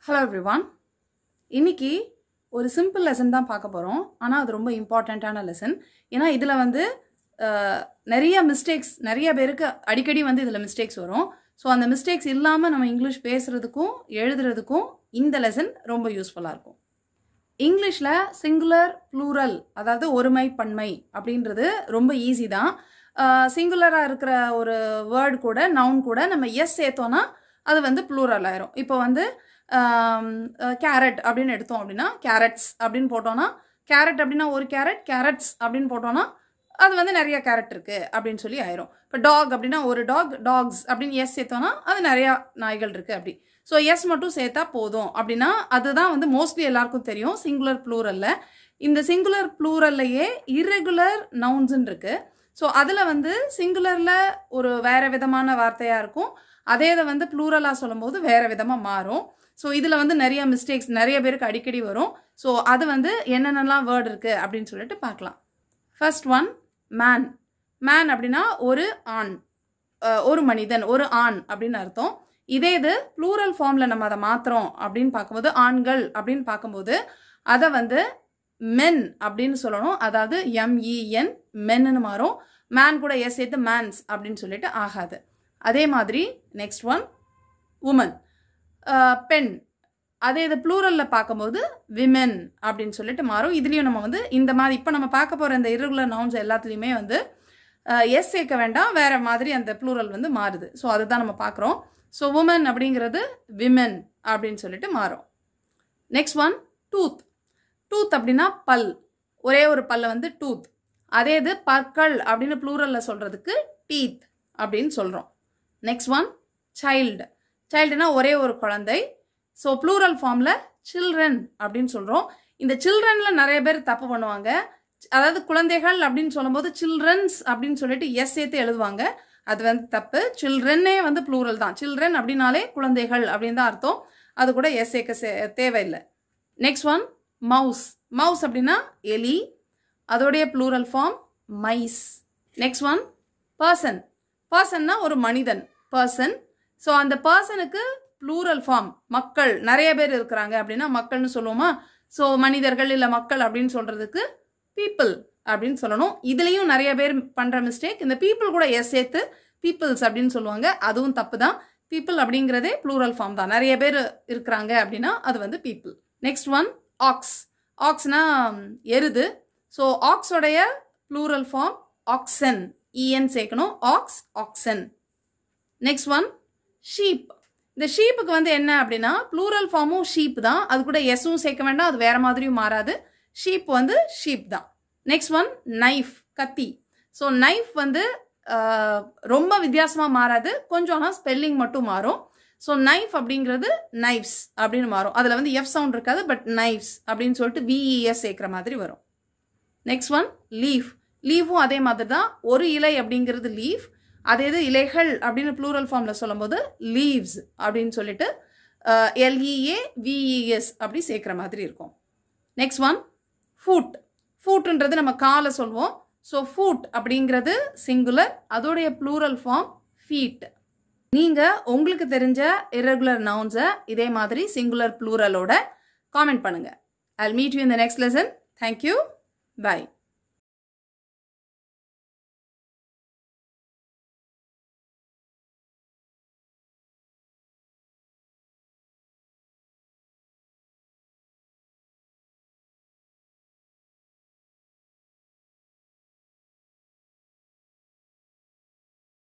Hello everyone. இன்னைக்கு ஒரு simple lesson தான் பார்க்க போறோம். ஆனா அது ரொம்ப இம்பார்ட்டன்ட்டான லெசன். ஏன்னா இதுல வந்து நிறைய மிஸ்டேக்ஸ் நிறைய பேருக்கு அடிக்கடி வந்து இதுல மிஸ்டேக்ஸ் வரும். ஸோ அந்த மிஸ்டேக்ஸ் இல்லாம நம்ம இங்கிலீஷ் பேசுறதுக்கும் எழுதுறதுக்கும் இந்த லெசன் ரொம்ப யூஸ்ஃபுல்லா இருக்கும். இங்கிலீஷ்ல சிங்குலர் ப்ளூரல் அதாவது ஒருமை பன்மை அப்படின்றது ரொம்ப ஈஸி தான். சிங்குலரா இருக்கிற ஒரு வேர்டு கூட நவுன் கூட நம்ம எஸ் சேர்த்தோம்னா அது வந்து ப்ளூரல் ஆயிரும். இப்போ வந்து கேரட் அப்படின்னு எடுத்தோம் அப்படின்னா கேரட்ஸ் அப்படின்னு போட்டோம்னா கேரட் அப்படின்னா ஒரு கேரட் கேரட்ஸ் அப்படின்னு போட்டோம்னா அது வந்து நிறைய கேரட் இருக்கு அப்படின்னு சொல்லி ஆயிரும். இப்போ டாக் அப்படின்னா ஒரு டாக் டாக்ஸ் அப்படின்னு எஸ் சேர்த்தோம்னா அது நிறையா நாய்கள் இருக்கு அப்படி. ஸோ எஸ் மட்டும் சேர்த்தா போதும் அப்படின்னா அதுதான் வந்து மோஸ்ட்லி எல்லாருக்கும் தெரியும் சிங்குலர் ப்ளூரல்ல. இந்த சிங்குலர் ப்ளூரல்லையே இர்ரெகுலர் நவுன்ஸ்ன்னு இருக்கு. ஸோ அதில் வந்து சிங்குலரில் ஒரு வேற விதமான வார்த்தையாக இருக்கும், அதே இதை வந்து ப்ளூரலாக சொல்லும்போது வேற விதமாக மாறும். ஸோ இதில் வந்து நிறைய மிஸ்டேக்ஸ் நிறைய பேருக்கு அடிக்கடி வரும். ஸோ அது வந்து என்னென்னலாம் வேர்டு இருக்குது அப்படின்னு சொல்லிட்டு பார்க்கலாம். First one man. மேன் அப்படின்னா ஒரு ஆண், ஒரு மனிதன், ஒரு ஆண் அப்படின்னு அர்த்தம். இதே இது ப்ளூரல் ஃபார்மில் நம்ம அதை மாற்றுறோம் அப்படின்னு பார்க்கும்போது ஆண்கள் அப்படின்னு பார்க்கும்போது அதை வந்து மென் அப்படின்னு சொல்லணும். அதாவது எம்இஎன் மென்னு மாறும். மேன் கூட எஸ் சேர்த்து மேன்ஸ் அப்படின்னு சொல்லிட்டு ஆகாது. அதே மாதிரி நெக்ஸ்ட் ஒன் உமன், பெண். அதே இது ப்ளூரலில் பார்க்கும்போது விமென் அப்படின்னு சொல்லிட்டு மாறும். இதுலேயும் நம்ம வந்து இந்த மாதிரி இப்போ நம்ம பார்க்க போகிற இந்த இர்ரெகுலர் நவுன்ஸ் எல்லாத்துலேயுமே வந்து எஸ் சேர்க்க வேண்டாம், வேற மாதிரி அந்த ப்ளூரல் வந்து மாறுது. ஸோ அதுதான் நம்ம பார்க்குறோம். ஸோ உமன் அப்படிங்கிறது விமென் அப்படின்னு சொல்லிட்டு மாறும். Next one tooth. டூத் அப்படின்னா பல், ஒரே ஒரு பல்ல வந்து டூத். அதே இது பற்கள் அப்படின்னு ப்ளூரலில் சொல்கிறதுக்கு டீத் அப்படின்னு சொல்கிறோம். Next one child. சைல்டுனா ஒரே ஒரு குழந்தை. ஸோ ப்ளூரல் ஃபார்மில் சில்ட்ரன் அப்படின்னு சொல்கிறோம். இந்த சில்ட்ரனில் நிறைய பேர் தப்பு பண்ணுவாங்க. அதாவது குழந்தைகள் அப்படின்னு சொல்லும்போது சில்ட்ரன்ஸ் அப்படின்னு சொல்லிட்டு எஸ் சேர்த்து எழுதுவாங்க. அது வந்து தப்பு. சில்ட்ரன்னே வந்து ப்ளூரல் தான். சில்ட்ரன் அப்படின்னாலே குழந்தைகள் அப்படின்னு தான் அர்த்தம். அது கூட எஸ் சேர்க்க தேவையில்லை. Next one mouse. மவுஸ் அப்படின்னா எலி, அதோடைய plural form mice. Next one person. பர்சன்னா ஒரு மனிதன், பர்சன். ஸோ அந்த பர்சனுக்கு ப்ளூரல் ஃபார்ம் மக்கள், நிறைய பேர் இருக்கிறாங்க அப்படின்னா மக்கள்னு சொல்லுவோமா. ஸோ மனிதர்கள் இல்லை மக்கள் அப்படின்னு சொல்றதுக்கு பீப்புள் அப்படின்னு சொல்லணும். இதுலேயும் நிறைய பேர் பண்ணுற மிஸ்டேக், இந்த பீப்புள் கூட எஸ் சேர்த்து பீப்புள்ஸ் அப்படின்னு சொல்லுவாங்க. அதுவும் தப்பு தான். பீப்புள் அப்படிங்கிறதே ப்ளூரல் ஃபார்ம் தான். நிறைய பேர் இருக்கிறாங்க அப்படின்னா அது வந்து பீப்புள். Next one ox. ஆக்ஸ்னா எருது. ஸோ ஆக்ஸோடைய ப்ளூரல் ஃபார்ம் ஆக்சன், இஎன் சேர்க்கணும். Ox, oxen. Next one sheep. இந்த ஷீப்புக்கு வந்து என்ன அப்படின்னா ப்ளூரல் ஃபார்மும் ஷீப் தான், அது கூட எஸ்ஸும் சேர்க்க வேண்டாம், அது வேற மாதிரியும் மாறாது. ஷீப் வந்து ஷீப் தான். நெக்ஸ்ட் ஒன் நைஃப், கத்தி. ஸோ நைஃப் வந்து ரொம்ப வித்தியாசமாக மாறாது, கொஞ்சம் ஆனால் ஸ்பெல்லிங் மட்டும் மாறும். ஸோ நைஃப் அப்படிங்கிறது நைஃப்ஸ் அப்படின்னு மாறும். அதில் வந்து எஃப் சவுண்ட் இருக்காது, பட் நைஃப்ஸ் அப்படின்னு சொல்லிட்டு விஇஎஸ் சேர்க்குற மாதிரி வரும். Next one leaf. லீஃபும் அதே மாதிரி தான், ஒரு இலை அப்படிங்கிறது லீஃப். அதே இது இலைகள் அப்படின்னு ப்ளூரல் ஃபார்மில் சொல்லும்போது லீவ்ஸ் அப்படின்னு சொல்லிட்டு எல்இஏ விஇஎஸ் அப்படி சேர்க்குற மாதிரி இருக்கும். Next one food. ஃபுட்ன்றது நம்ம காலை சொல்வோம். ஸோ ஃபுட் அப்படிங்கிறது சிங்குலர், அதோடைய ப்ளூரல் ஃபார்ம் ஃபீட். நீங்கள் உங்களுக்கு தெரிஞ்ச இர்ரெகுலர் நவுன்ஸை இதே மாதிரி சிங்குலர் ப்ளூரலோட காமெண்ட் பண்ணுங்கள். I'll meet you in the next lesson. Thank you. Bye.